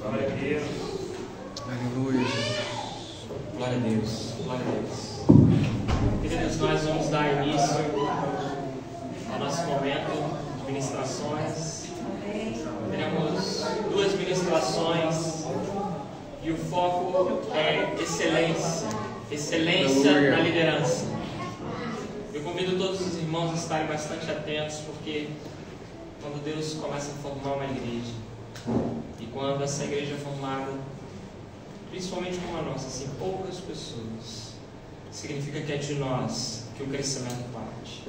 Glória a Deus. Aleluia. Glória a Deus. Glória a Deus. Queridos, nós vamos dar início ao nosso momento de ministrações. Teremos duas ministrações e o foco é excelência. Excelência na liderança. Eu convido todos os irmãos a estarem bastante atentos, porque quando Deus começa a formar uma igreja, e quando essa igreja é formada, principalmente como a nossa, assim, poucas pessoas, significa que é de nós que o crescimento parte,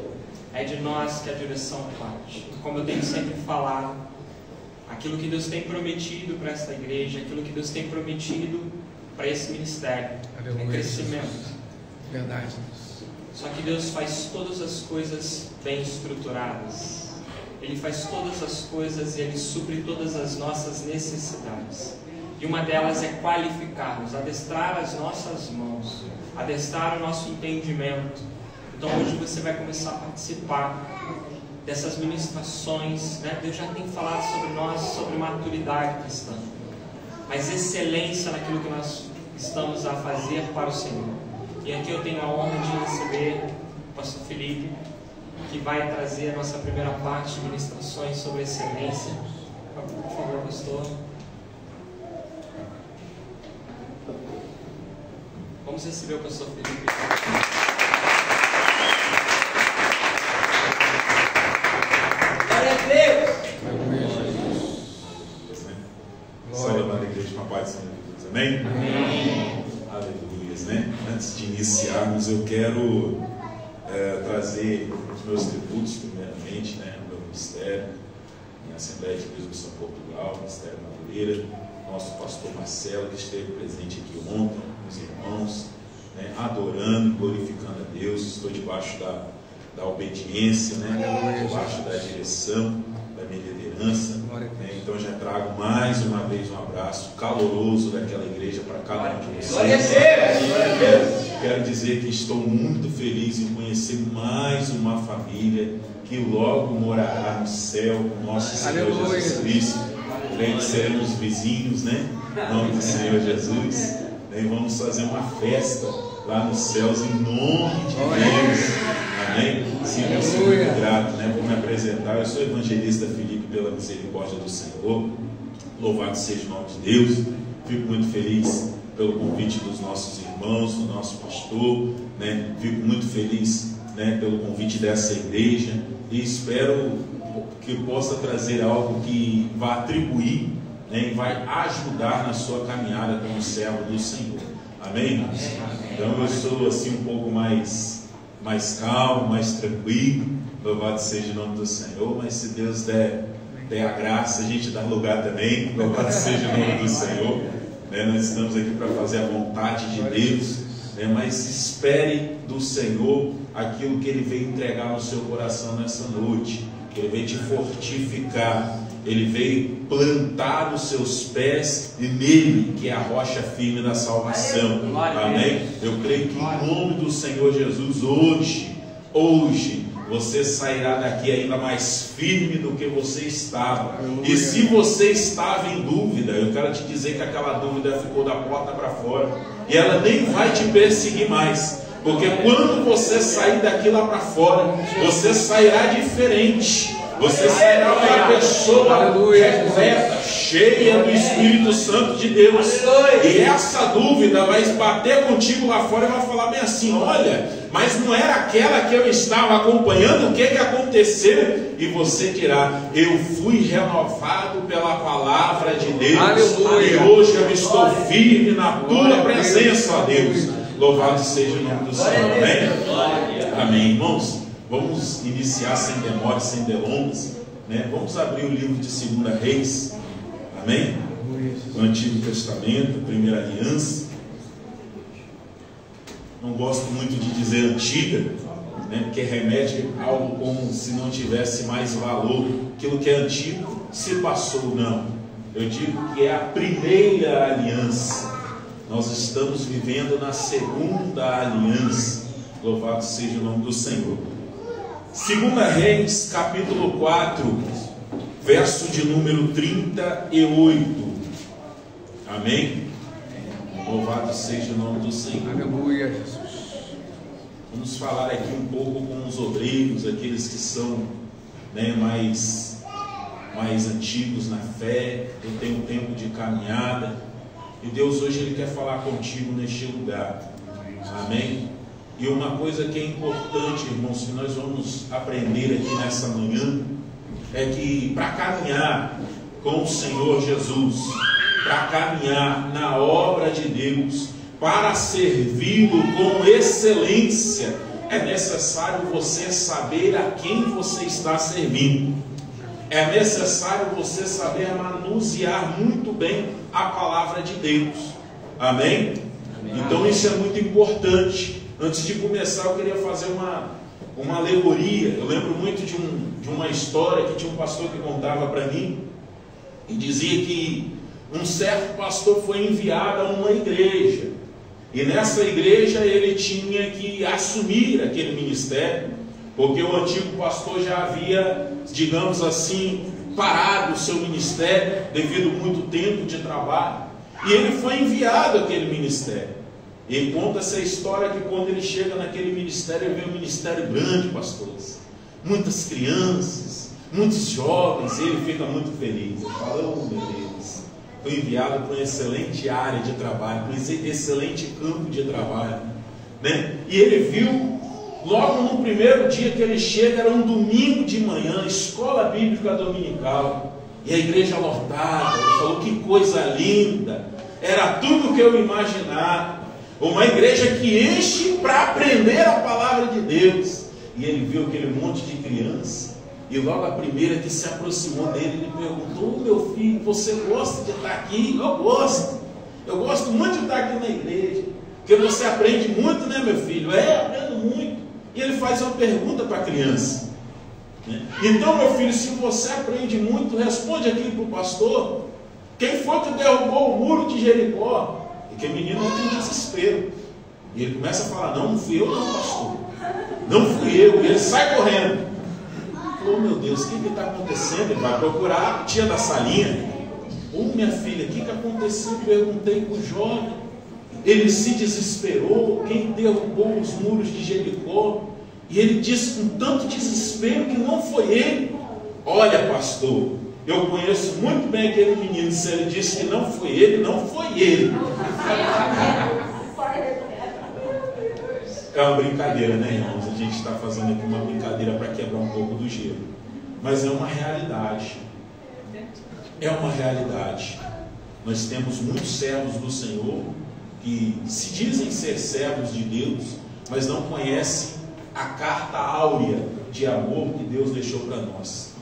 é de nós que a direção parte. Como eu tenho sempre falado, aquilo que Deus tem prometido para esta igreja, aquilo que Deus tem prometido para esse ministério, é crescimento. Verdade. Só que Deus faz todas as coisas bem estruturadas. Ele faz todas as coisas e Ele supre todas as nossas necessidades. E uma delas é qualificar-nos, adestrar as nossas mãos, adestrar o nosso entendimento. Então hoje você vai começar a participar dessas ministrações, né? Deus já tem falado sobre nós, sobre maturidade cristã, mas excelência naquilo que nós estamos a fazer para o Senhor. E aqui eu tenho a honra de receber o pastor Felipe, que vai trazer a nossa primeira parte de ministrações sobre excelência. Por favor, pastor. Vamos receber o pastor Felipe. Glória a Deus! Glória à igreja, com a paz do Senhor Jesus. Amém? Amém. Aleluia, né? Antes de iniciarmos, eu quero trazer os meus tributos, primeiramente, né, ao meu ministério, minha Assembleia de Deus Missão Portugal, Ministério Madureira, nosso pastor Marcelo, que esteve presente aqui ontem, os irmãos, né, adorando, glorificando a Deus. Estou debaixo da obediência, né, debaixo da direção da minha liderança, né, então já trago mais uma vez um abraço caloroso daquela igreja para cada um de vocês. Quero dizer que estou muito feliz em conhecer mais uma família que logo morará no céu com nosso Senhor Jesus Cristo. Creio que seremos vizinhos, né? Em nome do Senhor Jesus. E vamos fazer uma festa lá nos céus em nome de Deus. Amém? Sinto-me muito grato, né? Vou me apresentar. Eu sou evangelista Felipe, pela misericórdia do Senhor. Louvado seja o nome de Deus. Fico muito feliz pelo convite dos nossos irmãos, do nosso pastor, né? Fico muito feliz, né, pelo convite dessa igreja e espero que possa trazer algo que vai atribuir, né, e vai ajudar na sua caminhada como servo do Senhor. Amém? Então eu sou assim um pouco mais calmo, mais tranquilo. Louvado seja o nome do Senhor. Mas se Deus der a graça, a gente dá lugar também. Louvado seja o nome do Senhor. Nós estamos aqui para fazer a vontade de Deus, mas espere do Senhor aquilo que Ele veio entregar no seu coração nessa noite. Ele veio te fortificar, Ele veio plantar os seus pés e nele, que é a rocha firme da salvação. Amém? Eu creio que em nome do Senhor Jesus, hoje você sairá daqui ainda mais firme do que você estava. E se você estava em dúvida, eu quero te dizer que aquela dúvida ficou da porta para fora. E ela nem vai te perseguir mais. Porque quando você sair daqui lá para fora, você sairá diferente. Você será uma pessoa repleta, cheia do Espírito Santo de Deus. E essa dúvida vai bater contigo lá fora e vai falar bem assim: olha, mas não era aquela que eu estava acompanhando, o que aconteceu? E você dirá: eu fui renovado pela palavra de Deus. Aleluia. E hoje eu estou firme na tua presença, ó Deus. Louvado seja o nome do Senhor. Amém? Amém, irmãos. Vamos iniciar sem demora, sem delongas, né? Vamos abrir o livro de 2 Reis. Amém? No Antigo Testamento, Primeira Aliança. Não gosto muito de dizer antiga, né? Porque remete a algo como se não tivesse mais valor. Aquilo que é antigo se passou, não. Eu digo que é a primeira aliança. Nós estamos vivendo na segunda aliança. Louvado seja o nome do Senhor. 2 Reis, capítulo 4, verso de número 38. Amém? Louvado seja o nome do Senhor. Aleluia, Jesus. Vamos falar aqui um pouco com os obreiros, aqueles que são, né, mais antigos na fé. Eu tenho um tempo de caminhada e Deus hoje Ele quer falar contigo neste lugar. Amém? E uma coisa que é importante, irmãos, que nós vamos aprender aqui nessa manhã, é que para caminhar com o Senhor Jesus, para caminhar na obra de Deus, para servi-lo com excelência, é necessário você saber a quem você está servindo. É necessário você saber manusear muito bem a palavra de Deus. Amém? Então isso é muito importante. Antes de começar, eu queria fazer uma alegoria. Eu lembro muito de uma história que tinha um pastor que contava para mim, e dizia que um certo pastor foi enviado a uma igreja, e nessa igreja ele tinha que assumir aquele ministério, porque o antigo pastor já havia, digamos assim, parado o seu ministério devido a muito tempo de trabalho, e ele foi enviado àquele ministério. E conta essa história que quando ele chega naquele ministério, ele vê um ministério grande, pastores, muitas crianças, muitos jovens, e ele fica muito feliz. Ele fala: oh meu Deus, foi enviado para uma excelente área de trabalho, para um excelente campo de trabalho, né? E ele viu, logo no primeiro dia que ele chega, era um domingo de manhã, escola bíblica dominical, e a igreja lotada. Ele falou: que coisa linda, era tudo o que eu imaginava, uma igreja que enche para aprender a palavra de Deus. E ele viu aquele monte de criança, e logo a primeira que se aproximou dele, ele perguntou: oh, meu filho, você gosta de estar aqui? Eu gosto muito de estar aqui na igreja, porque você aprende muito, né, meu filho? Aprendo muito. E ele faz uma pergunta para a criança, né? Então, meu filho, se você aprende muito, responde aqui para o pastor: quem foi que derrubou o muro de Jericó? E que o menino entra em desespero, e ele começa a falar: não fui eu não, pastor, não fui eu. E ele sai correndo. Oh meu Deus, o que está acontecendo? Ele vai procurar a tia da salinha. Oh minha filha, o que aconteceu? Perguntei para o jovem, ele se desesperou, quem derrubou os muros de Jericó? E ele disse com tanto desespero que não foi ele. Olha, pastor, eu conheço muito bem aquele menino. Se ele disse que não foi ele, não foi ele. É uma brincadeira, né, irmãos? A gente está fazendo aqui uma brincadeira para quebrar um pouco do gelo, mas é uma realidade. É uma realidade. Nós temos muitos servos do Senhor que se dizem ser servos de Deus, mas não conhecem a carta áurea de amor que Deus deixou para nós,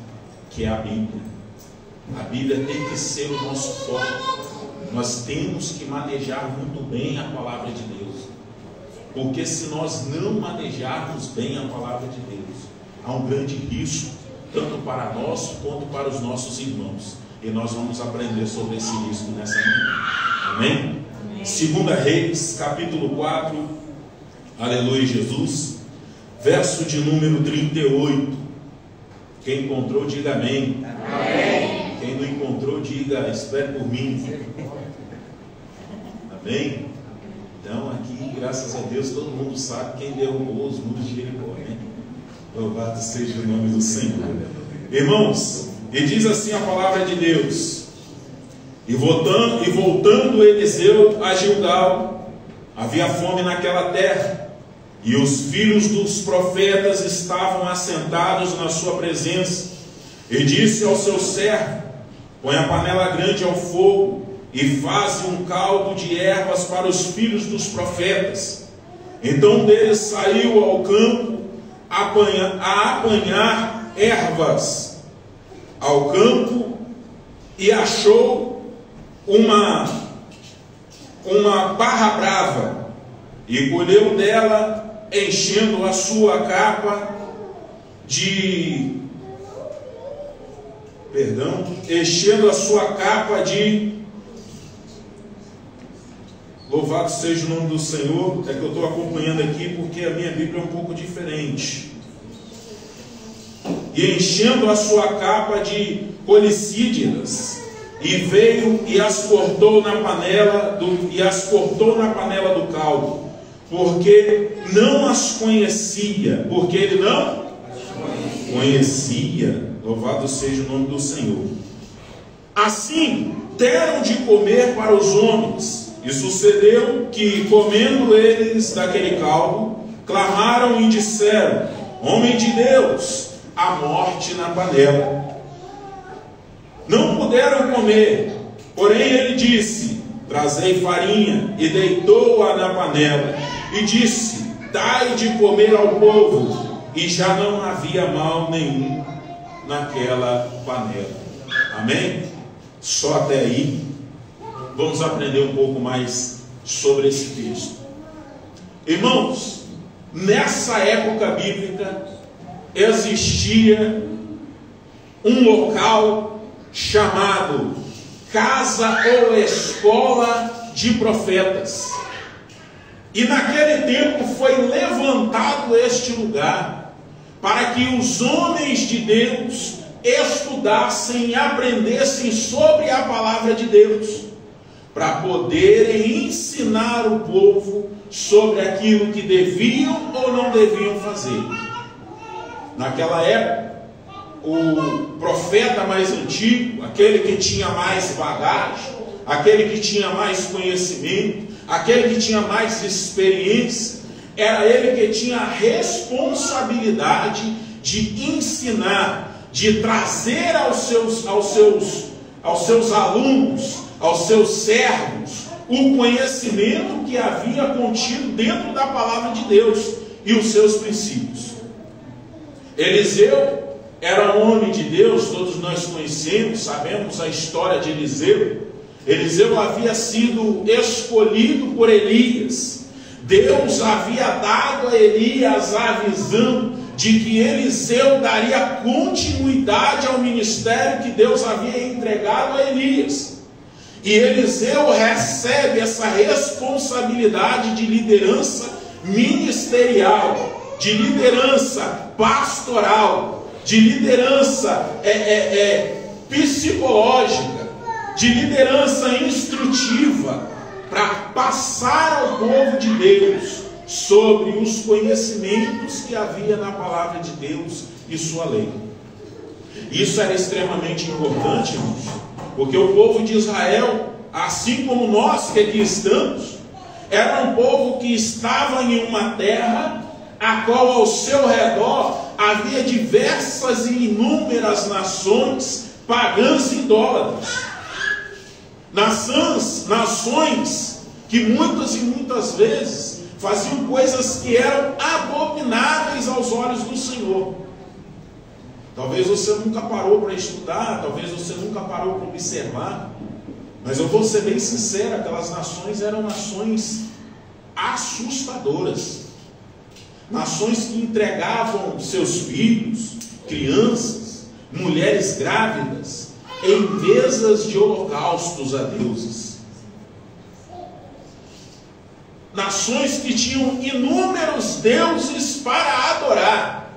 que é a Bíblia. A Bíblia tem que ser o nosso foco. Nós temos que manejar muito bem a palavra de Deus, porque se nós não manejarmos bem a palavra de Deus, há um grande risco, tanto para nós quanto para os nossos irmãos. E nós vamos aprender sobre esse risco nessa manhã. Amém? 2 Reis, capítulo 4, aleluia, Jesus, verso de número 38. Quem encontrou, diga amém. Amém. Quem não encontrou, diga: espere por mim. Amém? Então aqui, graças a Deus, todo mundo sabe quem derrubou os muros de Jericó, né? Louvado seja o nome do Senhor. Irmãos, e diz assim a palavra de Deus: e voltando Eliseu a Gilgal, havia fome naquela terra, e os filhos dos profetas estavam assentados na sua presença. E disse ao seu servo: põe a panela grande ao fogo, e faze um caldo de ervas para os filhos dos profetas. Então deles saiu ao campo a apanhar ervas ao campo, e achou uma barra brava, e colheu dela, enchendo a sua capa de louvado seja o nome do Senhor. É que eu estou acompanhando aqui porque a minha Bíblia é um pouco diferente. E enchendo a sua capa de colicíderas, e veio e as cortou na panela do caldo, porque não as conhecia, porque ele não conhecia. Louvado seja o nome do Senhor. Assim deram de comer para os homens, e sucedeu que, comendo eles daquele caldo, clamaram e disseram: homem de Deus, a morte na panela. Não puderam comer, porém ele disse: trazei farinha, e deitou-a na panela, e disse: dai de comer ao povo. E já não havia mal nenhum naquela panela. Amém? Só até aí. Vamos aprender um pouco mais sobre esse texto. Irmãos, nessa época bíblica existia um local chamado casa ou escola de profetas. E naquele tempo foi levantado este lugar para que os homens de Deus estudassem e aprendessem sobre a palavra de Deus, para poderem ensinar o povo sobre aquilo que deviam ou não deviam fazer. Naquela época, o profeta mais antigo, aquele que tinha mais bagagem, aquele que tinha mais conhecimento, aquele que tinha mais experiência, era ele que tinha a responsabilidade de ensinar, de trazer aos seus alunos, aos seus servos, o conhecimento que havia contido dentro da palavra de Deus e os seus princípios. Eliseu era um homem de Deus, todos nós conhecemos, sabemos a história de Eliseu. Eliseu havia sido escolhido por Elias. Deus havia dado a Elias a visão de que Eliseu daria continuidade ao ministério que Deus havia entregado a Elias. E Eliseu recebe essa responsabilidade de liderança ministerial, de liderança pastoral, de liderança psicológica, de liderança instrutiva, para passar ao povo de Deus sobre os conhecimentos que havia na palavra de Deus e sua lei. Isso era extremamente importante, irmãos, porque o povo de Israel, assim como nós que aqui estamos, era um povo que estava em uma terra a qual ao seu redor havia diversas e inúmeras nações pagãs e idólatras. Nações que muitas e muitas vezes faziam coisas que eram abomináveis aos olhos do Senhor. Talvez você nunca parou para estudar, talvez você nunca parou para observar, mas eu vou ser bem sincero, aquelas nações eram nações assustadoras, nações que entregavam seus filhos, crianças, mulheres grávidas, em mesas de holocaustos a deuses. Nações que tinham inúmeros deuses para adorar.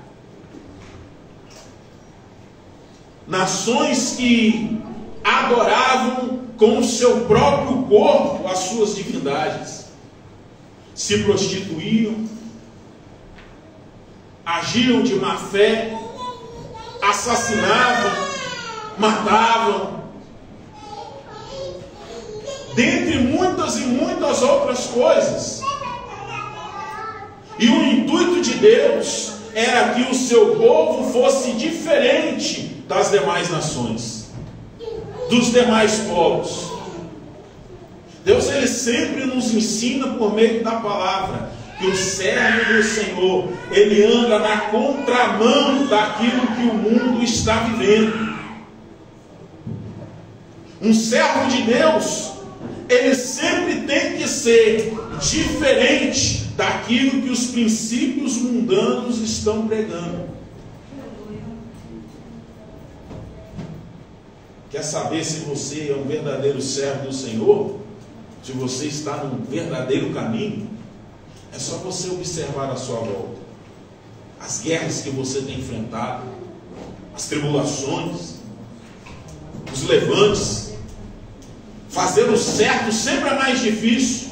Nações que adoravam com o seu próprio corpo as suas divindades. Se prostituíam, agiam de má fé, assassinavam, matavam, dentre muitas e muitas outras coisas. E o intuito de Deus era que o seu povo fosse diferente das demais nações, dos demais povos. Deus, ele sempre nos ensina por meio da palavra que o servo do Senhor, ele anda na contramão daquilo que o mundo está vivendo. Um servo de Deus, ele sempre tem que ser diferente daquilo que os princípios mundanos estão pregando. Quer saber se você é um verdadeiro servo do Senhor? Se você está num verdadeiro caminho? É só você observar a sua volta. As guerras que você tem enfrentado, as tribulações, os levantes, Fazer o certo sempre é mais difícil.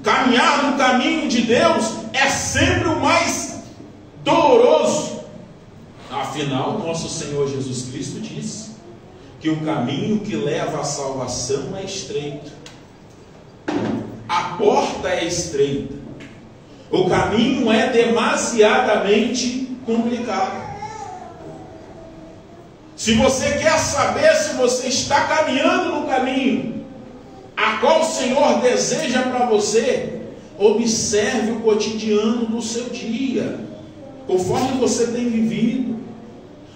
Caminhar no caminho de Deus é sempre o mais doloroso. Afinal, nosso Senhor Jesus Cristo disse que o caminho que leva à salvação é estreito. A porta é estreita. O caminho é demasiadamente complicado. Se você quer saber se você está caminhando no caminho a qual o Senhor deseja para você, observe o cotidiano do seu dia, conforme você tem vivido,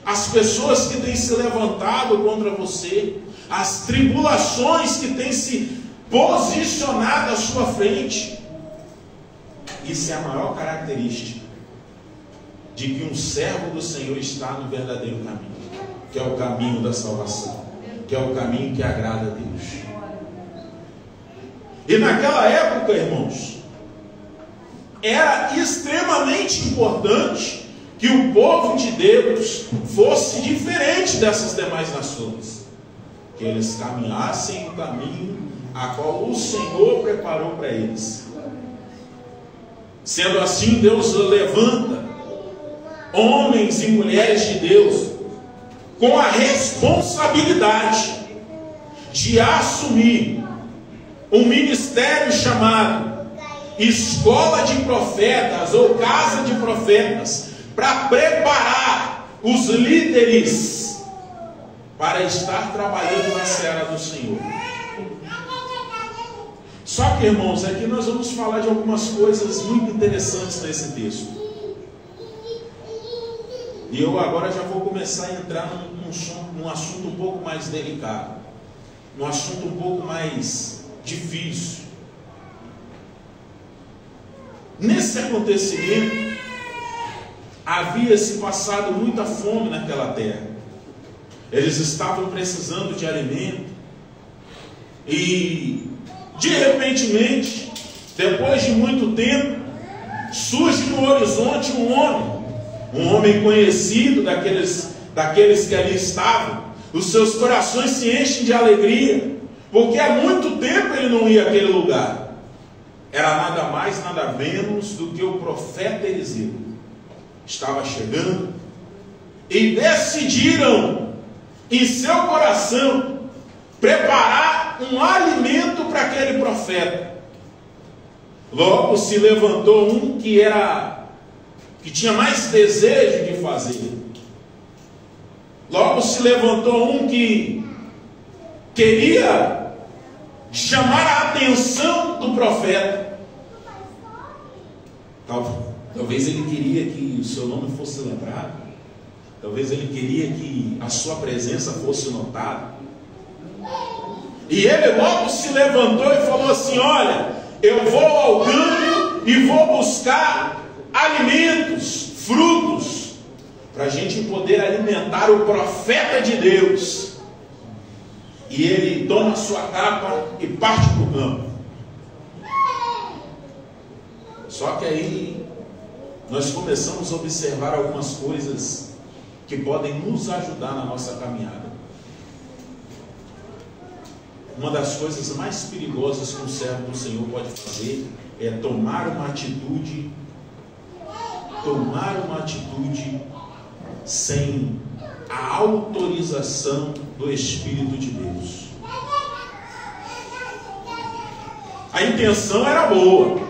as pessoas que têm se levantado contra você, as tribulações que têm se posicionado à sua frente. Isso é a maior característica de que um servo do Senhor está no verdadeiro caminho, que é o caminho da salvação, que é o caminho que agrada a Deus. E naquela época, irmãos, era extremamente importante que o povo de Deus fosse diferente dessas demais nações, que eles caminhassem o caminho a qual o Senhor preparou para eles. Sendo assim, Deus levanta homens e mulheres de Deus com a responsabilidade de assumir um ministério chamado Escola de Profetas ou Casa de Profetas, para preparar os líderes para estar trabalhando na seara do Senhor. Só que, irmãos, aqui nós vamos falar de algumas coisas muito interessantes nesse texto. E eu agora já vou começar a entrar num assunto um pouco mais delicado, num assunto um pouco mais difícil. Nesse acontecimento, havia se passado muita fome naquela terra. Eles estavam precisando de alimento. E, de repentemente, depois de muito tempo, surge no horizonte um homem conhecido daqueles que ali estavam. Os seus corações se enchem de alegria, porque há muito tempo ele não ia àquele lugar. Era nada mais, nada menos do que o profeta Eliseu. Estava chegando e decidiram em seu coração preparar um alimento para aquele profeta. Logo se levantou um que tinha mais desejo de fazer. Logo se levantou um que queria chamar a atenção do profeta. Talvez ele queria que o seu nome fosse lembrado. Talvez ele queria que a sua presença fosse notada. E ele logo se levantou e falou assim: olha, eu vou ao campo e vou buscar alimentos, frutos, para a gente poder alimentar o profeta de Deus. E ele toma a sua capa e parte para o campo. Só que aí nós começamos a observar algumas coisas que podem nos ajudar na nossa caminhada. Uma das coisas mais perigosas que um servo do Senhor pode fazer é tomar uma atitude sem a autorização do Espírito de Deus. A intenção era boa,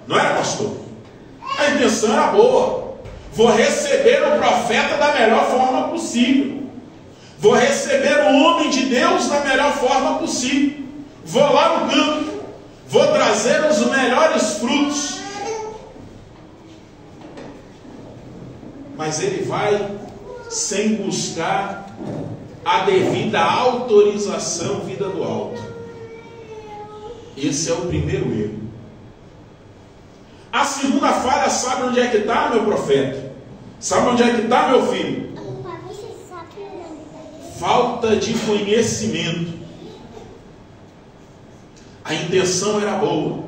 não era, pastor? A intenção era boa. Vou receber o profeta da melhor forma possível. Vou receber o homem de Deus da melhor forma possível. Vou lá no campo, vou trazer os melhores frutos. Mas ele vai sem buscar a devida autorização vinda do alto. Esse é o primeiro erro. A segunda falha, sabe onde é que está, meu profeta? Sabe onde é que está, meu filho? Falta de conhecimento. A intenção era boa,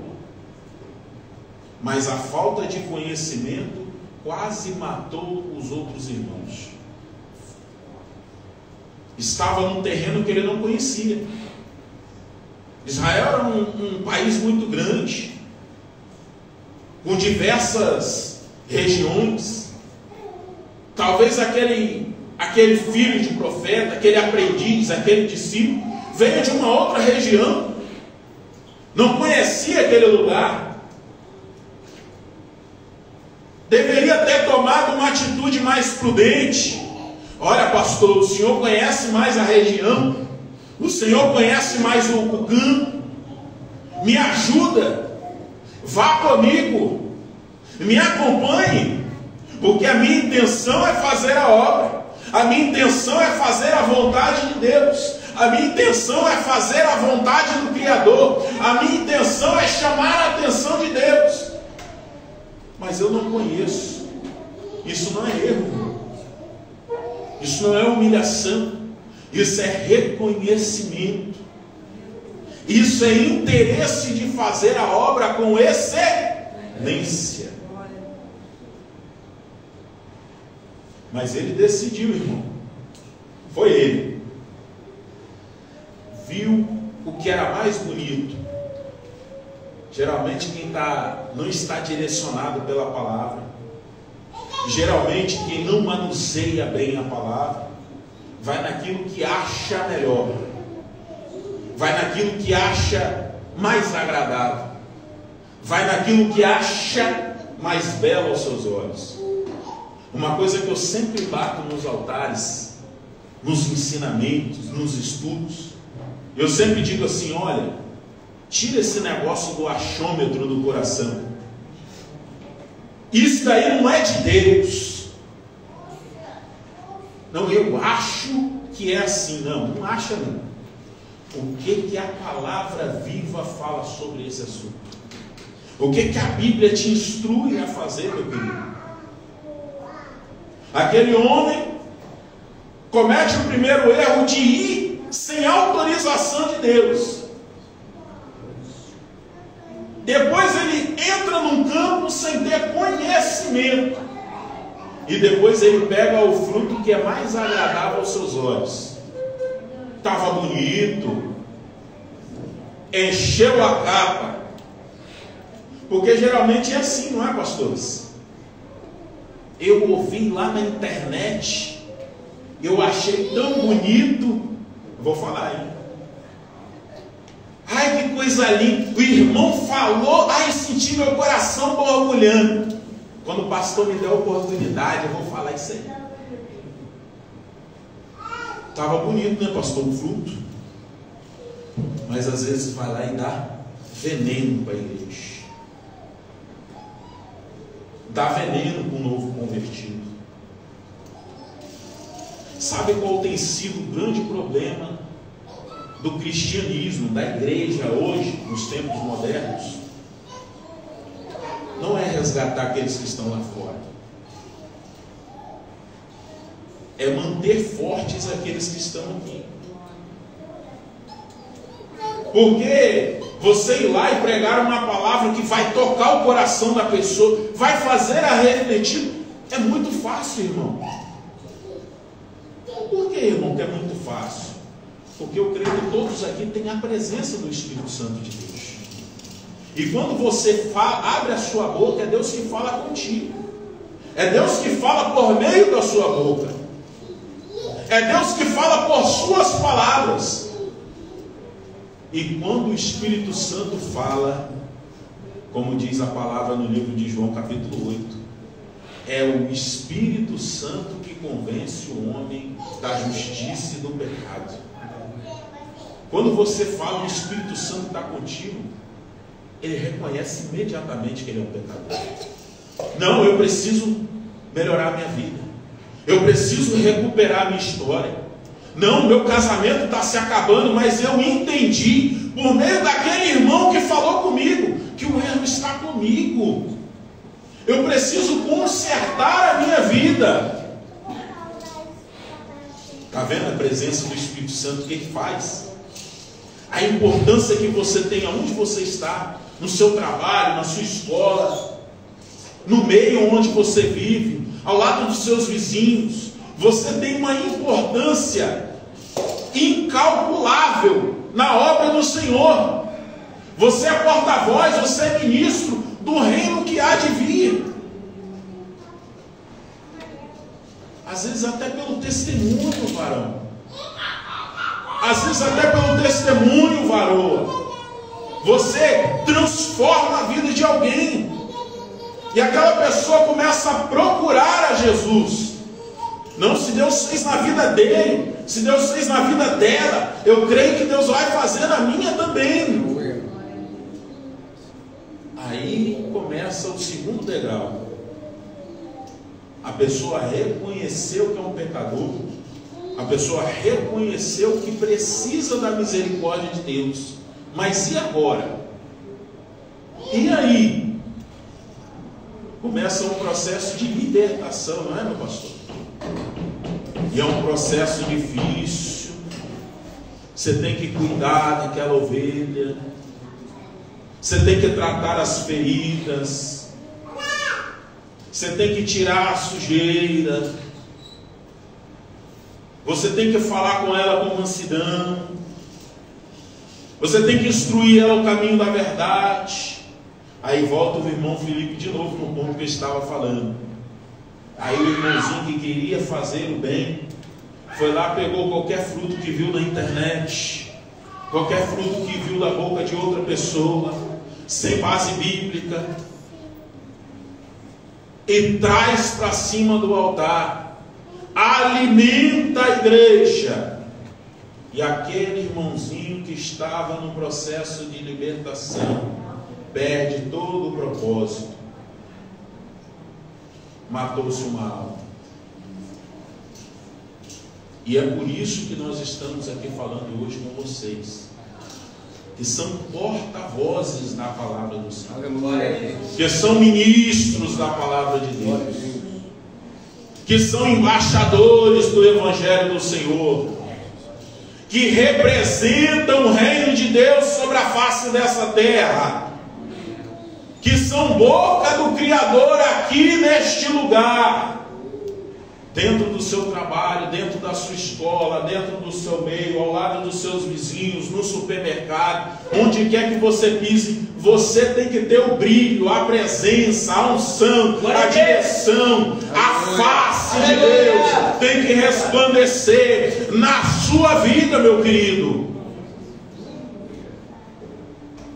mas a falta de conhecimento quase matou os outros irmãos. estava num terreno que ele não conhecia. Israel era um país muito grande, com diversas regiões. Talvez aquele filho de profeta, aquele aprendiz, aquele discípulo, veio de uma outra região, não conhecia aquele lugar, deveria ter tomado uma atitude mais prudente. Olha, pastor, o senhor conhece mais a região, o senhor conhece mais o campo, me ajuda, vá comigo, me acompanhe, porque a minha intenção é fazer a obra, a minha intenção é fazer a vontade de Deus, a minha intenção é fazer a vontade do Criador, a minha intenção é chamar a atenção de Deus. Mas eu não conheço. Isso não é erro, isso não é humilhação, isso é reconhecimento, isso é interesse de fazer a obra com excelência. Mas ele decidiu, irmão. Foi ele. Viu o que era mais bonito. Geralmente quem não está direcionado pela palavra, geralmente quem não manuseia bem a palavra, vai naquilo que acha melhor, vai naquilo que acha mais agradável, vai naquilo que acha mais belo aos seus olhos. Uma coisa que eu sempre bato nos altares, nos ensinamentos, nos estudos, eu sempre digo assim: olha, tira esse negócio do achômetro do coração. Isso daí não é de Deus. Não, eu acho que é assim. Não acha não. O que a palavra viva fala sobre esse assunto? O que a Bíblia te instrui a fazer, meu querido? Aquele homem comete o primeiro erro de ir sem autorização de Deus. Depois ele entra num campo sem ter conhecimento. E depois ele pega o fruto que é mais agradável aos seus olhos. Estava bonito, encheu a capa. Porque geralmente é assim, não é, pastores? Eu ouvi lá na internet, eu achei tão bonito, vou falar aí. Ai, que coisa linda, o irmão falou, ai, senti meu coração borbulhando. Quando o pastor me deu a oportunidade, eu vou falar isso aí. Estava bonito, né, pastor, o fruto? Mas às vezes vai lá e dá veneno para a igreja. Dá veneno para o novo convertido. Sabe qual tem sido o grande problema do cristianismo, da igreja hoje, nos tempos modernos? Não é resgatar aqueles que estão lá fora, é manter fortes aqueles que estão aqui. Porque você ir lá e pregar uma palavra que vai tocar o coração da pessoa, vai fazer a refletir, é muito fácil, irmão. Por que, irmão, que é muito fácil? Porque eu creio que todos aqui têm a presença do Espírito Santo de Deus. E quando você abre a sua boca, é Deus que fala contigo. É Deus que fala por meio da sua boca. É Deus que fala por suas palavras. E quando o Espírito Santo fala, como diz a palavra no livro de João capítulo 8, é o Espírito Santo que convence o homem da justiça e do pecado. Quando você fala, o Espírito Santo está contigo, ele reconhece imediatamente que ele é um pecador. Não, eu preciso melhorar a minha vida, eu preciso recuperar a minha história. Não, meu casamento está se acabando, mas eu entendi, por meio daquele irmão que falou comigo, que o erro está comigo. Eu preciso consertar a minha vida. Está vendo a presença do Espírito Santo? O que ele faz? A importância que você tem aonde você está, no seu trabalho, na sua escola, no meio onde você vive, ao lado dos seus vizinhos. Você tem uma importância incalculável na obra do Senhor. Você é porta-voz, você é ministro do reino que há de vir. Às vezes até pelo testemunho, varão. Às vezes até pelo testemunho, varoa. Você transforma a vida de alguém. E aquela pessoa começa a procurar a Jesus. Não, se Deus fez na vida dele, se Deus fez na vida dela, eu creio que Deus vai fazer na minha também. Aí começa o segundo degrau. A pessoa reconheceu que é um pecador. A pessoa reconheceu que precisa da misericórdia de Deus. Mas e agora? E aí? Começa um processo de libertação, não é, meu pastor? E é um processo difícil. Você tem que cuidar daquela ovelha. Você tem que tratar as feridas. Você tem que tirar a sujeira. Você tem que falar com ela com mansidão. Você tem que instruir ela o caminho da verdade. Aí volta o irmão Felipe de novo no ponto que eu estava falando. Aí o irmãozinho que queria fazer o bem foi lá, pegou qualquer fruto que viu na internet, qualquer fruto que viu da boca de outra pessoa, sem base bíblica, e traz para cima do altar, alimenta a igreja. E aquele irmãozinho que estava no processo de libertação perde todo o propósito. Matou-se uma alma. E é por isso que nós estamos aqui falando hoje com vocês, que são porta-vozes da palavra do Senhor, que são ministros da palavra de Deus, que são embaixadores do Evangelho do Senhor, que representam o reino de Deus sobre a face dessa terra, que são boca do Criador aqui neste lugar, dentro do seu trabalho, dentro da sua escola, dentro do seu meio, ao lado dos seus vizinhos, no supermercado, onde quer que você pise, você tem que ter o brilho, a presença, a unção, a direção, a face de Deus tem que resplandecer na sua vida, meu querido.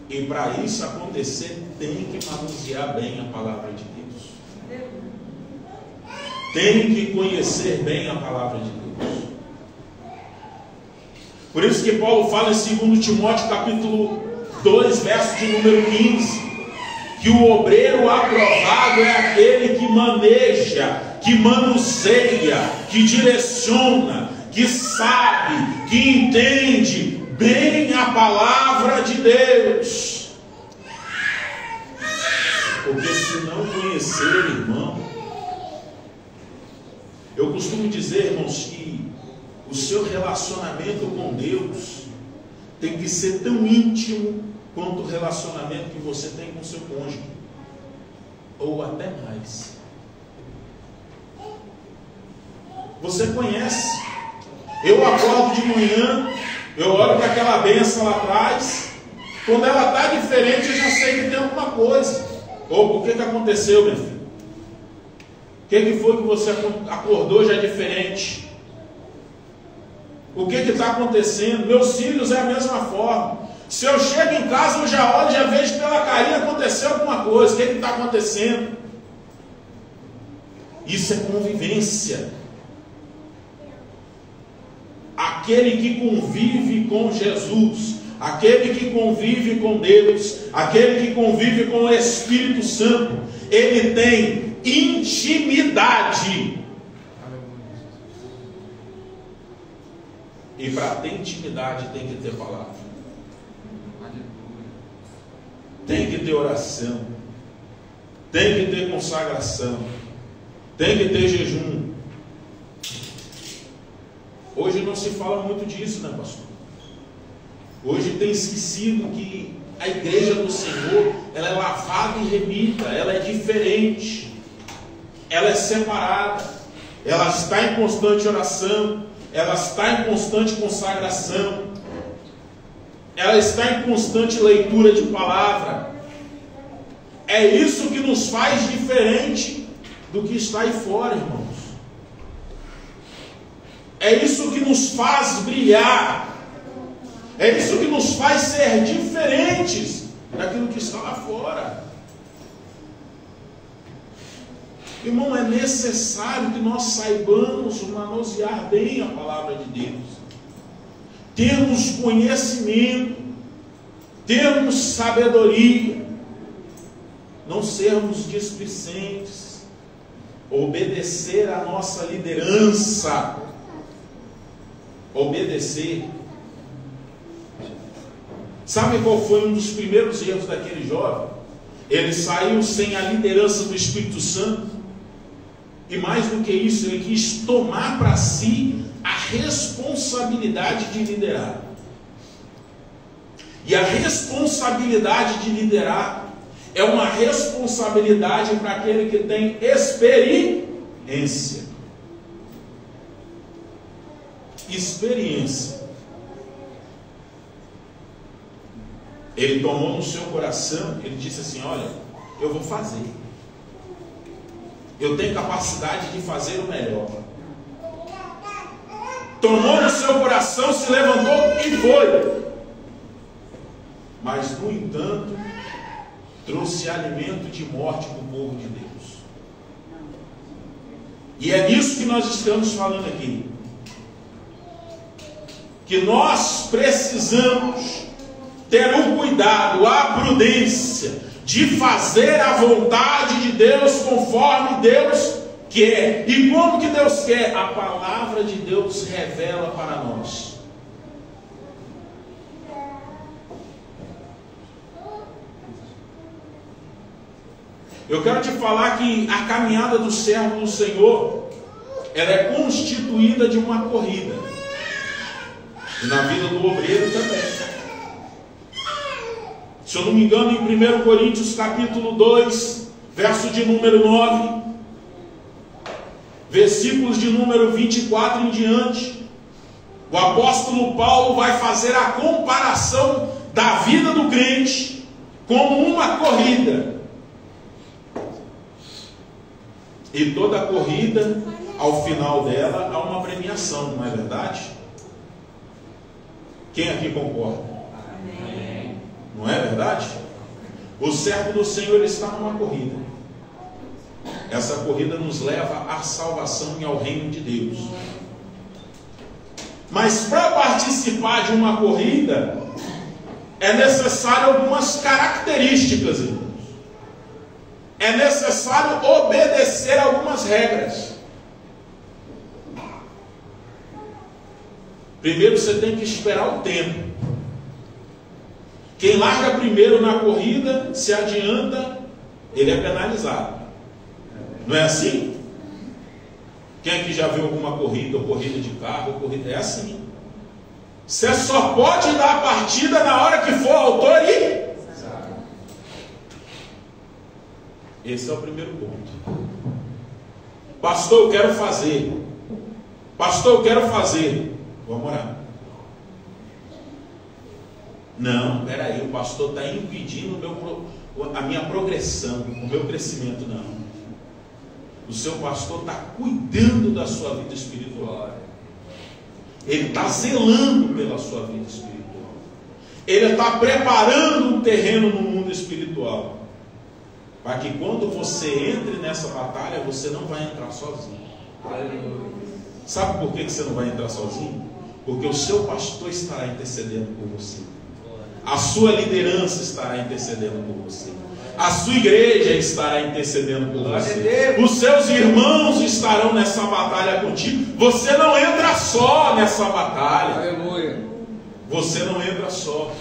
E para isso acontecer, tem que manusear bem a palavra de Deus. Tem que conhecer bem a palavra de Deus. Por isso que Paulo fala em 2 Timóteo capítulo 2, verso de número 15, que o obreiro aprovado é aquele que maneja, que manuseia, que direciona, que sabe, que entende bem a palavra de Deus. Porque se não conhecer, irmão, eu costumo dizer, irmãos, que o seu relacionamento com Deus tem que ser tão íntimo quanto o relacionamento que você tem com seu cônjuge, ou até mais. Você conhece. Eu acordo de manhã, eu olho para aquela bênção lá atrás, quando ela está diferente, eu já sei que tem alguma coisa. Ou o que aconteceu, meu filho? O que foi que você acordou já diferente? O que está acontecendo? Meus filhos é a mesma forma. Se eu chego em casa, eu já olho, já vejo pela carinha, aconteceu alguma coisa. O que está acontecendo? Isso é convivência. Aquele que convive com Jesus, aquele que convive com Deus, aquele que convive com o Espírito Santo, ele tem intimidade. E para ter intimidade tem que ter palavra, tem que ter oração, tem que ter consagração, tem que ter jejum. Hoje não se fala muito disso, né, pastor? Hoje tem esquecido que a igreja do Senhor, ela é lavada e remida, ela é diferente, ela é separada, ela está em constante oração, ela está em constante consagração, ela está em constante leitura de palavra. É isso que nos faz diferente do que está aí fora, irmãos. É isso que nos faz brilhar. É isso que nos faz ser diferentes daquilo que está lá fora. Irmão, é necessário que nós saibamos manusear bem a palavra de Deus, termos conhecimento, termos sabedoria, não sermos displicentes, obedecer a nossa liderança, obedecer. Sabe qual foi um dos primeiros erros daquele jovem? Ele saiu sem a liderança do Espírito Santo. E mais do que isso, ele quis tomar para si a responsabilidade de liderar. E a responsabilidade de liderar é uma responsabilidade para aquele que tem experiência. Experiência. Ele tomou no seu coração, ele disse assim: olha, eu vou fazer. Eu tenho capacidade de fazer o melhor. Tomou no seu coração, se levantou e foi. Mas, no entanto, trouxe alimento de morte para o povo de Deus. E é disso que nós estamos falando aqui. Que nós precisamos ter o cuidado, a prudência de fazer a vontade de Deus conforme Deus quer. E como que Deus quer? A palavra de Deus revela para nós. Eu quero te falar que a caminhada do servo do Senhor, ela é constituída de uma corrida. E na vida do obreiro também. Se eu não me engano, em 1 Coríntios capítulo 2, verso de número 9, versículos de número 24 em diante, o apóstolo Paulo vai fazer a comparação da vida do crente como uma corrida. E toda corrida, ao final dela, há uma premiação, não é verdade? Quem aqui concorda? Amém. Não é verdade? O servo do Senhor, ele está numa corrida. Essa corrida nos leva à salvação e ao reino de Deus. Mas para participar de uma corrida, é necessário algumas características, irmãos. É necessário obedecer algumas regras. Primeiro você tem que esperar o tempo. Quem larga primeiro na corrida, se adianta, ele é penalizado. Não é assim? Quem aqui já viu alguma corrida, ou corrida de carro, ou corrida... É assim. Você só pode dar a partida na hora que for autor e... Esse é o primeiro ponto. Pastor, eu quero fazer. Pastor, eu quero fazer. Vamos orar. Não, peraí, o pastor está impedindo a minha progressão, o meu crescimento. Não. O seu pastor está cuidando da sua vida espiritual. Ele está zelando pela sua vida espiritual. Ele está preparando um terreno no mundo espiritual. Para que quando você entre nessa batalha, você não vai entrar sozinho. Sabe por que você não vai entrar sozinho? Porque o seu pastor estará intercedendo por você. A sua liderança estará intercedendo por você. A sua igreja estará intercedendo por você. Os seus irmãos estarão nessa batalha contigo. Você não entra só nessa batalha. Aleluia. Você não entra só.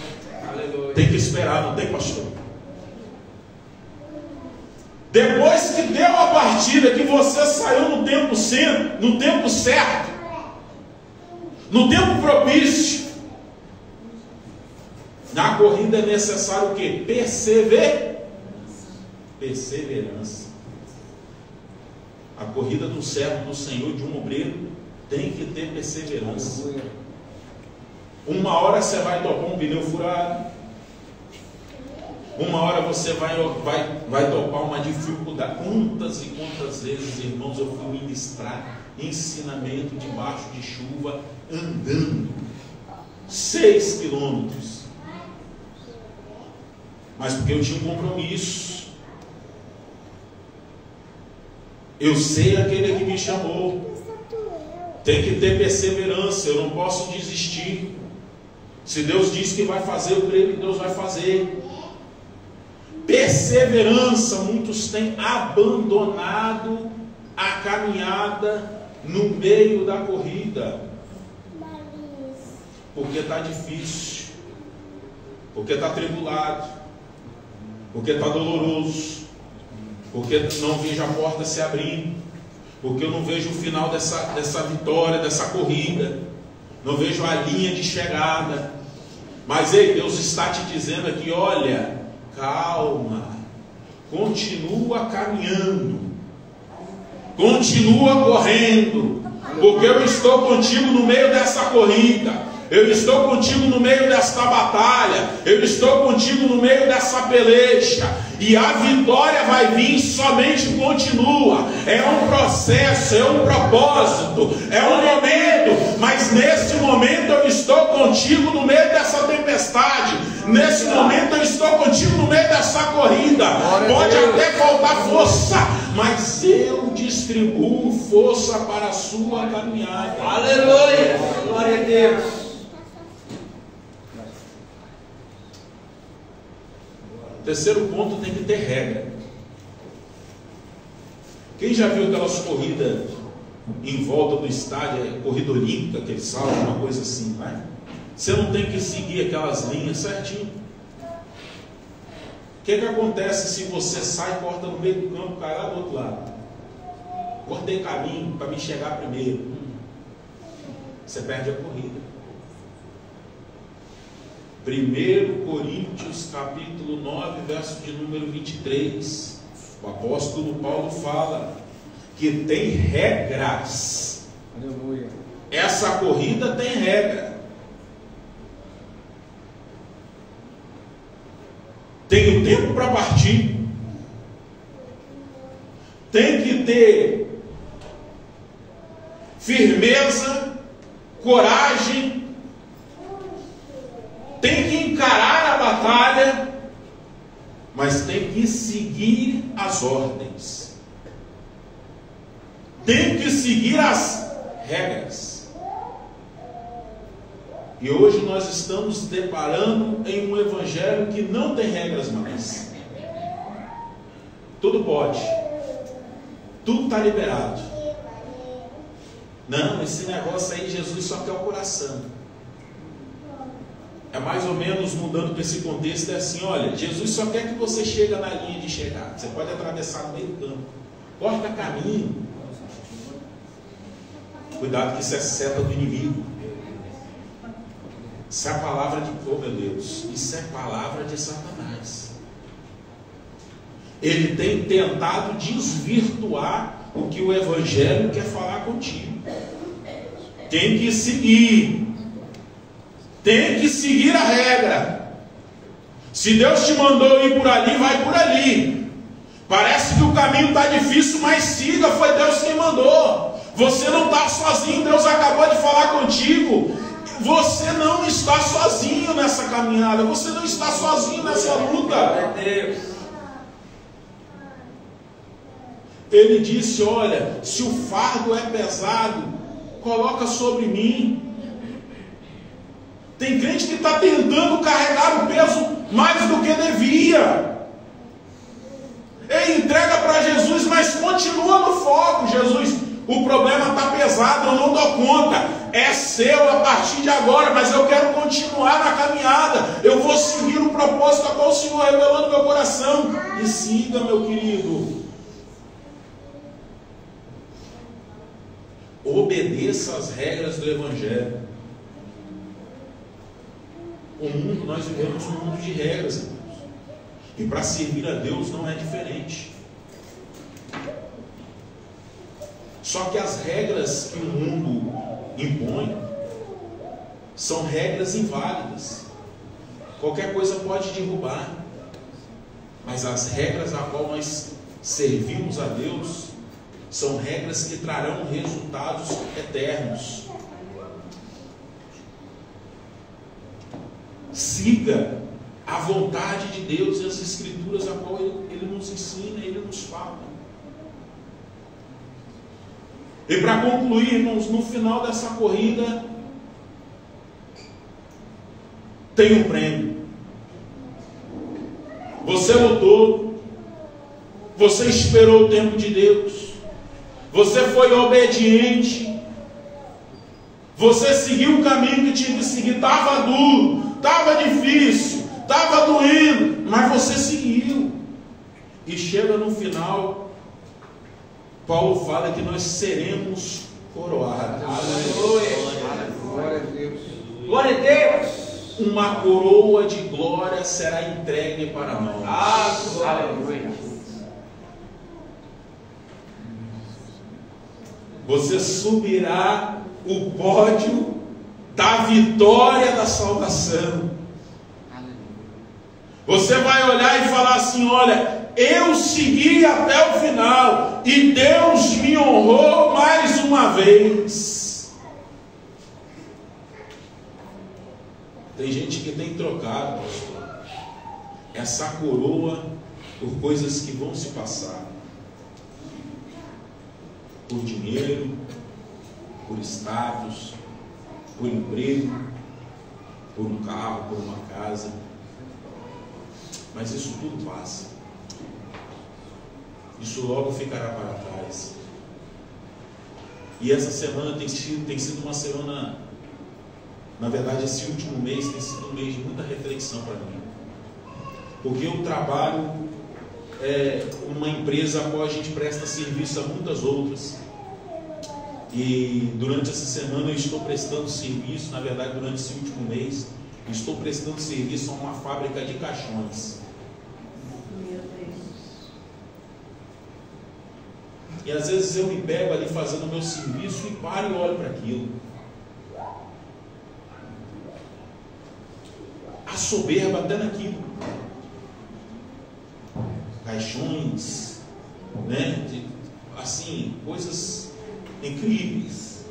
Aleluia. Tem que esperar, não tem, pastor? Depois que deu a partida, que você saiu no tempo certo, no tempo propício, na corrida é necessário o quê? Perseverança. A corrida do servo do Senhor, de um obreiro, Tem que ter perseverança. Uma hora você vai topar um pneu furado. Uma hora você vai topar uma dificuldade. Quantas e quantas vezes, irmãos, eu fui ministrar ensinamento debaixo de chuva, andando 6 quilômetros. Mas porque eu tinha um compromisso. Eu sei aquele que me chamou. Tem que ter perseverança. Eu não posso desistir. Se Deus diz que vai fazer, eu creio que Deus vai fazer. Perseverança. Muitos têm abandonado a caminhada no meio da corrida, porque está difícil, porque está tribulado, porque está doloroso, porque não vejo a porta se abrindo, porque eu não vejo o final dessa vitória, dessa corrida, não vejo a linha de chegada. Mas ei, Deus está te dizendo aqui: olha, calma, continua caminhando, continua correndo, porque eu estou contigo no meio dessa corrida, eu estou contigo no meio desta batalha, eu estou contigo no meio dessa peleja, e a vitória vai vir, somente continua. É um processo, é um propósito, é um momento, mas nesse momento eu estou contigo no meio dessa tempestade, nesse momento eu estou contigo no meio dessa corrida. Pode até faltar força, mas eu distribuo força para a sua caminhada. Aleluia, glória a Deus. O terceiro ponto: tem que ter regra. Quem já viu aquelas corridas em volta do estádio, corrida olímpica, aquele salto, uma coisa assim, né? Você não tem que seguir aquelas linhas certinho. O que acontece se você sai e corta no meio do campo, cai lá do outro lado? Cortei caminho para me chegar primeiro. Você perde a corrida. 1 Coríntios capítulo 9, verso de número 23, o apóstolo Paulo fala que tem regras. Aleluia. Essa corrida tem regra. Tem o tempo para partir. Tem que ter firmeza, coragem. Tem que encarar a batalha, mas tem que seguir as ordens, tem que seguir as regras. E hoje nós estamos deparando em um evangelho que não tem regras mais. Tudo pode, tudo está liberado. Não, esse negócio aí, Jesus só quer o coração. É mais ou menos, mudando para esse contexto, é assim: olha, Jesus só quer que você chegue na linha de chegada. Você pode atravessar no meio do campo, corta caminho. Cuidado, que isso é seta do inimigo. Isso é a palavra de, oh meu Deus, isso é palavra de Satanás. Ele tem tentado desvirtuar o que o evangelho quer falar contigo. Tem que seguir. Tem que seguir a regra. Se Deus te mandou ir por ali, vai por ali. Parece que o caminho está difícil, mas siga, foi Deus quem mandou. Você não está sozinho, Deus acabou de falar contigo. Você não está sozinho nessa caminhada, você não está sozinho nessa luta. Ele disse: olha, se o fardo é pesado, coloca sobre mim. Tem crente que está tentando carregar o peso mais do que devia. Ele entrega para Jesus, mas continua no foco. Jesus, o problema está pesado, eu não dou conta. É seu a partir de agora, mas eu quero continuar na caminhada. Eu vou seguir o propósito a qual o Senhor revelou no meu coração. E siga, meu querido. Obedeça às regras do Evangelho. O mundo, nós vivemos um mundo de regras, irmãos. E para servir a Deus não é diferente. Só que as regras que o mundo impõe são regras inválidas. Qualquer coisa pode derrubar. Mas as regras a qual nós servimos a Deus são regras que trarão resultados eternos. Siga a vontade de Deus e as Escrituras a qual Ele nos ensina, Ele nos fala. E para concluir, irmãos, no final dessa corrida tem um prêmio. Você lutou, você esperou o tempo de Deus, você foi obediente, você seguiu o caminho que tinha que seguir. Estava duro, estava difícil, estava doendo, mas você seguiu. E chega no final, Paulo fala que nós seremos coroados. Aleluia. Glória a Deus. Glória a Deus. Uma coroa de glória será entregue para nós. Aleluia. Você subirá o pódio da vitória da salvação. Você vai olhar e falar assim: olha, eu segui até o final e Deus me honrou mais uma vez. Tem gente que tem trocado, pastor, essa coroa por coisas que vão se passar, por dinheiro, por status, por emprego, por um carro, por uma casa. Mas isso tudo passa. Isso logo ficará para trás. E essa semana tem sido uma semana, na verdade esse último mês tem sido um mês de muita reflexão para mim. Porque eu trabalho numa empresa a qual a gente presta serviço a muitas outras. E durante essa semana eu estou prestando serviço, na verdade durante esse último mês, estou prestando serviço a uma fábrica de caixões. E às vezes eu me pego ali fazendo o meu serviço e paro e olho para aquilo. A soberba até naquilo. Caixões, né? Assim, coisas incríveis,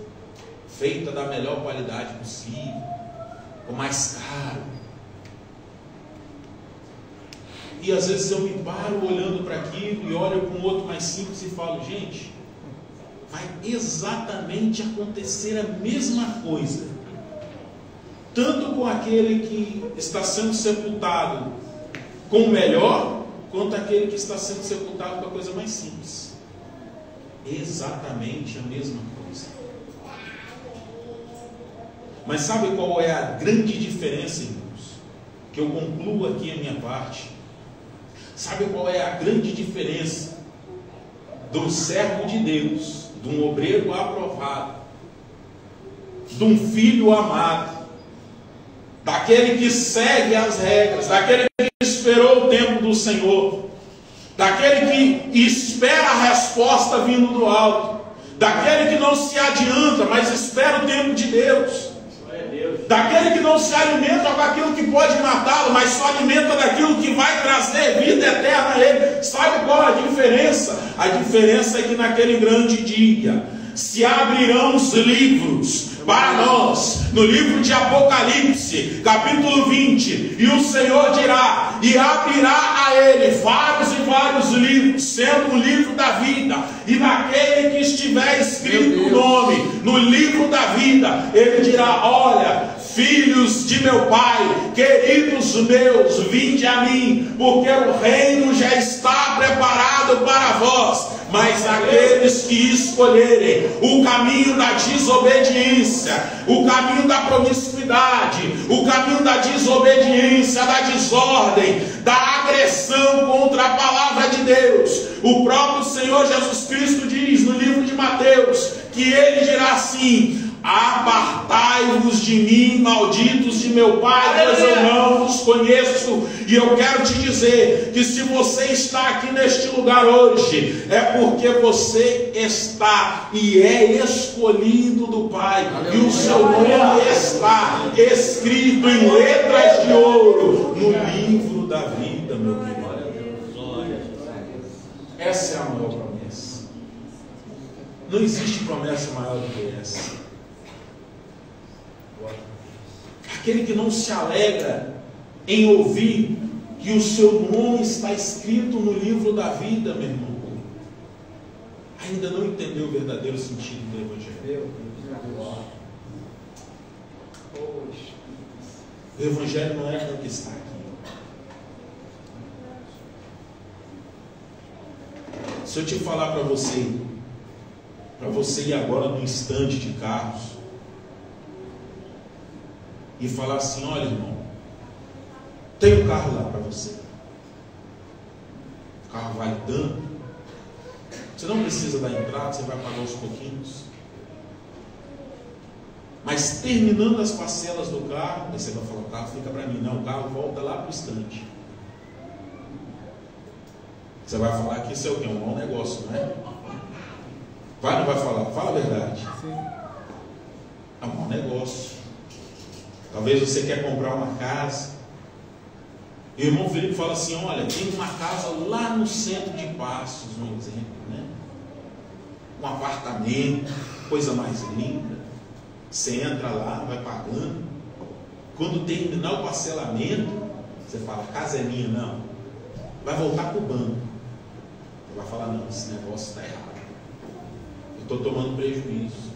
feita da melhor qualidade possível, o mais caro. E às vezes eu me paro olhando para aquilo e olho para um outro mais simples e falo: gente, vai exatamente acontecer a mesma coisa, tanto com aquele que está sendo sepultado com o melhor, quanto aquele que está sendo sepultado com a coisa mais simples. Exatamente a mesma coisa. Mas sabe qual é a grande diferença, irmãos? Que eu concluo aqui a minha parte. Sabe qual é a grande diferença do servo de Deus, de um obreiro aprovado, de um filho amado, daquele que segue as regras, daquele que esperou o tempo do Senhor, daquele que espera a resposta vindo do alto, daquele que não se adianta, mas espera o tempo de Deus, daquele que não se alimenta com aquilo que pode matá-lo, mas só alimenta daquilo que vai trazer vida eterna a ele. Sabe qual a diferença? A diferença é que naquele grande dia se abrirão os livros para nós, no livro de Apocalipse, capítulo 20, e o Senhor dirá, e abrirá a ele vários e vários livros, sendo o livro da vida, e naquele que estiver escrito o nome no livro da vida, ele dirá: olha, filhos de meu Pai, queridos meus, vinde a mim, porque o reino já está preparado para vós. Mas aqueles que escolherem o caminho da desobediência, o caminho da promiscuidade, o caminho da desobediência, da desordem, da agressão contra a palavra de Deus, o próprio Senhor Jesus Cristo diz no livro de Mateus, que ele dirá assim: apartai-vos de mim, malditos de meu Pai, pois eu não vos conheço. E eu quero te dizer que se você está aqui neste lugar hoje, é porque você está e é escolhido do Pai, e o seu nome está escrito em letras de ouro no livro da vida, meu querido. Essa é a maior promessa. Não existe promessa maior do que essa. Aquele que não se alegra em ouvir que o seu nome está escrito no livro da vida, meu irmão, ainda não entendeu o verdadeiro sentido do Evangelho. O Evangelho não é conquistar aqui. Se eu te falar para você ir agora num estande de carros e falar assim: olha, irmão, tem um carro lá para você, o carro vale tanto, você não precisa da entrada, você vai pagar aos pouquinhos, mas terminando as parcelas do carro, aí você vai falar: o carro fica para mim. Não, o carro volta lá para o estande. Você vai falar que isso é o quê? Um mau negócio, não é? Vai ou não vai falar? Fala a verdade. Sim. É um mau negócio. Talvez você quer comprar uma casa, e o irmão Felipe fala assim: olha, tem uma casa lá no centro de Passos, um exemplo, né? Um apartamento, coisa mais linda. Você entra lá, vai pagando. Quando terminar o parcelamento, você fala: a casa é minha. Não, vai voltar para o banco. Você vai falar: não, esse negócio está errado, eu estou tomando prejuízo.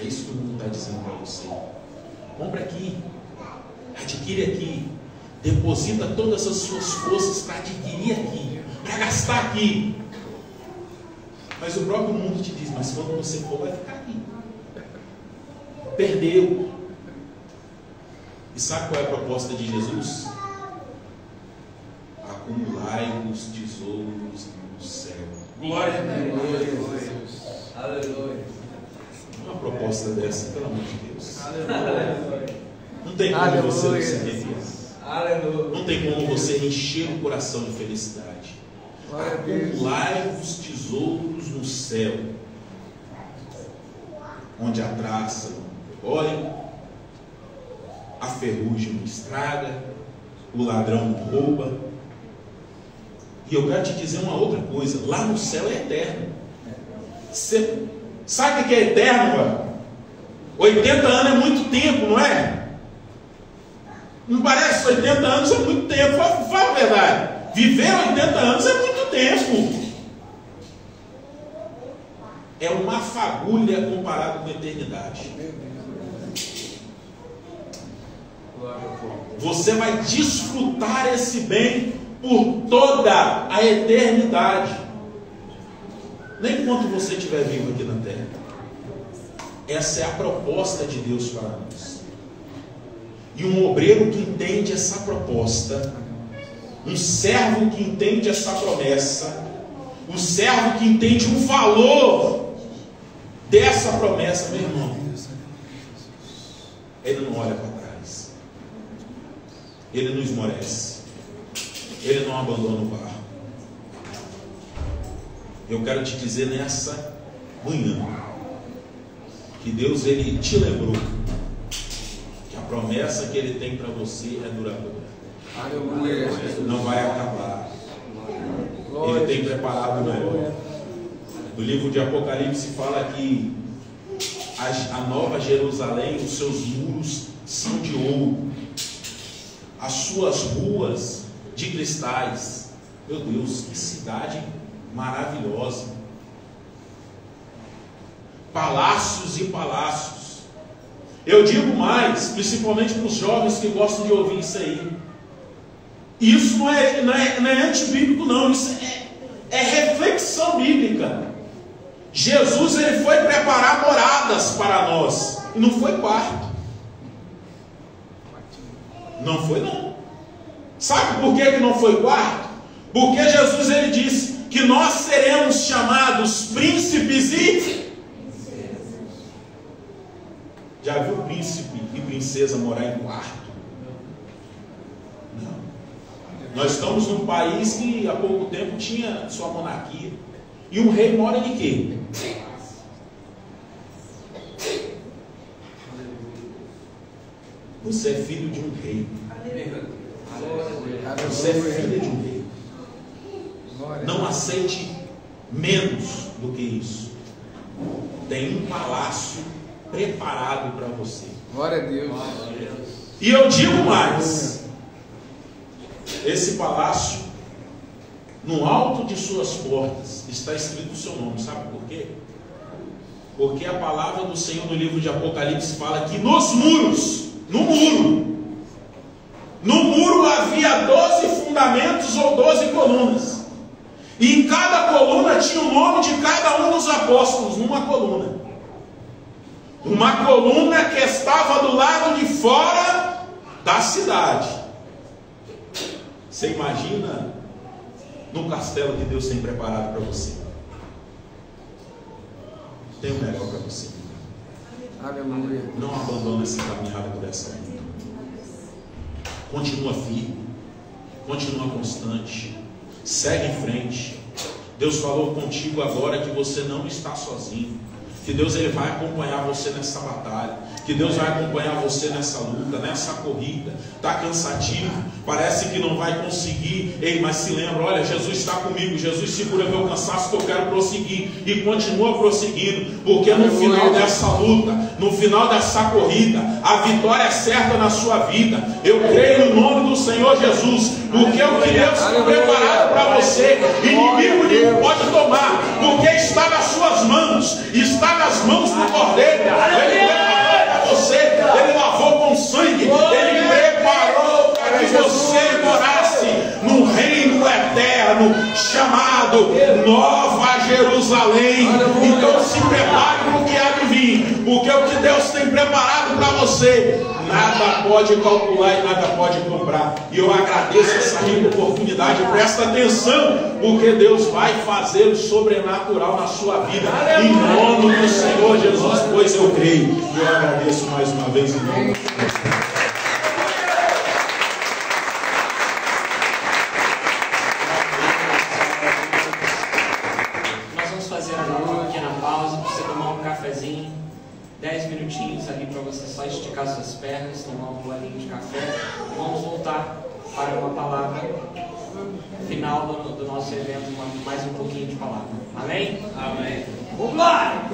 É isso que o mundo está dizendo para você. Compra aqui, adquire aqui, deposita todas as suas forças para adquirir aqui, para gastar aqui. Mas o próprio mundo te diz: mas quando você for, vai ficar aqui. Perdeu. E sabe qual é a proposta de Jesus? Acumulai-vos tesouros no céu. Glória a Deus. Aleluia. Uma proposta dessa, pelo amor de Deus. Aleluia. Não tem como você não se arrepiar. Aleluia. Não tem como você encher o coração de felicidade. Acumulai-vos tesouros no céu, onde a traça não olha, a ferrugem não estraga, o ladrão não rouba. E eu quero te dizer uma outra coisa: lá no céu é eterno. Você sabe o que é eterno, mano? 80 anos é muito tempo, não é? Não parece? 80 anos é muito tempo. Fala a verdade. Viver 80 anos é muito tempo. É uma fagulha comparado com a eternidade. Você vai desfrutar esse bem por toda a eternidade, nem enquanto você estiver vivo aqui na terra. Essa é a proposta de Deus para nós. E um obreiro que entende essa proposta, um servo que entende essa promessa, um servo que entende o valor dessa promessa, meu irmão, ele não olha para trás, ele não esmorece, ele não abandona o barco. Eu quero te dizer nessa manhã que Deus, ele te lembrou que a promessa que ele tem para você é duradoura. Aleluia. Não vai acabar. Ele tem preparado o melhor. No livro de Apocalipse fala que a nova Jerusalém, os seus muros são de ouro, as suas ruas de cristais. Meu Deus, que cidade maravilhosa! Palácios e palácios. Eu digo mais, principalmente para os jovens que gostam de ouvir isso aí. Isso não é antibíblico, não. Isso é reflexão bíblica. Jesus, ele foi preparar moradas para nós, e não foi quarto. Não foi, não. Sabe por que não foi quarto? Porque Jesus, ele disse que nós seremos chamados príncipes e Já viu príncipe e princesa morar em quarto? Não. Nós estamos num país que há pouco tempo tinha sua monarquia. E um rei mora em quê? Você é filho de um rei. Você é filha de um rei. Não aceite menos do que isso. Tem um palácio preparado para você. Glória a Deus. E eu digo mais: esse palácio, no alto de suas portas, está escrito o seu nome. Sabe por quê? Porque a palavra do Senhor no livro de Apocalipse fala que nos muros, no muro havia 12 fundamentos ou 12 colunas. E em cada coluna tinha o nome de cada um dos apóstolos, numa coluna. Uma coluna que estava do lado de fora da cidade. Você imagina no castelo que Deus tem preparado para você? Tem o melhor para você. Aleluia. Não abandone essa caminhada por essa vida. Continua firme. Continua constante. Segue em frente. Deus falou contigo agora que você não está sozinho. Que Deus ele vai acompanhar você nessa batalha. Que Deus vai acompanhar você nessa luta, nessa corrida. Está cansativo, parece que não vai conseguir. Ei, mas se lembra, olha, Jesus está comigo. Jesus segura meu cansaço que eu quero prosseguir. E continua prosseguindo. Porque no final dessa luta, no final dessa corrida, a vitória é certa na sua vida. Eu creio no nome do Senhor Jesus. Porque o que Deus tem preparado para você, inimigo nenhum pode tomar. Porque está nas suas mãos. Está nas mãos do Cordeiro. Ele preparou para você. Ele lavou com sangue. Ele preparou para que você morasse no reino eterno, chamado Nova Jerusalém. Então se prepare para o que há de vir. Porque o que Deus tem preparado para você, nada pode calcular e nada pode comprar. E eu agradeço essa rica oportunidade. Presta atenção, porque Deus vai fazer o sobrenatural na sua vida, em nome do Senhor Jesus, pois eu creio. E eu agradeço mais uma vez em nome do Senhor. Nós vamos fazer agora uma pequena pausa para você tomar um cafezinho. 10 minutinhos ali para você só esticar suas pernas, tomar um golinho de café. E vamos voltar para uma palavra final do nosso evento, mais um pouquinho de palavra. Amém? Amém. Vamos lá!